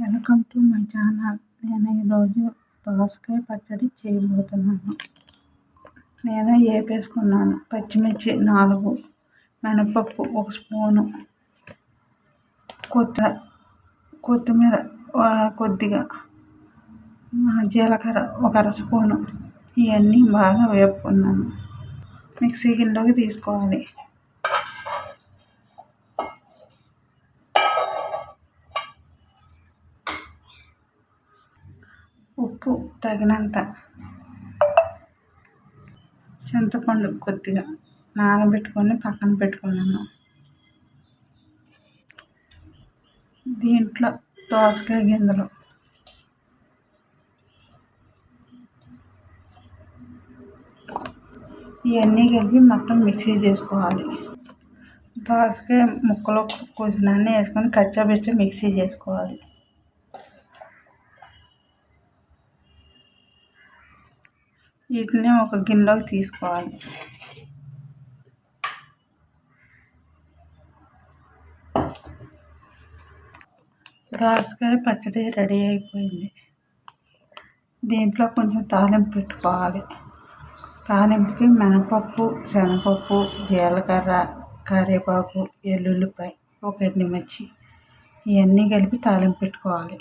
Welcome to my channel. నేను ఈరోజు దోసకాయ పచ్చడి చేయబోతున్నాను. నేను వేపేసుకున్నాను. పచ్చిమిర్చి 4, మినపప్పు 1 స్పూను, కొత్తిమీర కొద్దిగా, జీలకర్ర 1 అర స్పూను. ఇవన్నీ బాగా వేపుకున్నాను. మిక్సీ గిన్నెలోకి తీసుకోవాలి. ఉప్పు తగినంత, చింతపండు కొద్దిగా నానబెట్టుకొని పక్కన పెట్టుకున్నాను. దీంట్లో దోసకాయ గింజలు, ఇవన్నీ కలిపి మొత్తం మిక్సీ చేసుకోవాలి. దోసకాయ ముక్కలు కోసినన్ని వేసుకొని కచ్చాపిచ్చా మిక్సీ చేసుకోవాలి. వీటిని ఒక గిన్నెలోకి తీసుకోవాలి. దోసకాయ పచ్చడి రెడీ అయిపోయింది. దీంట్లో కొంచెం తాలింపు పెట్టుకోవాలి. తాలింపుకి మినపప్పు, శనగపప్పు, జీలకర్ర, కరివేపాకు, ఎల్లుల్లిపాయ, 1 ఎండుమిర్చి ఇవన్నీ కలిపి తాలింపు పెట్టుకోవాలి.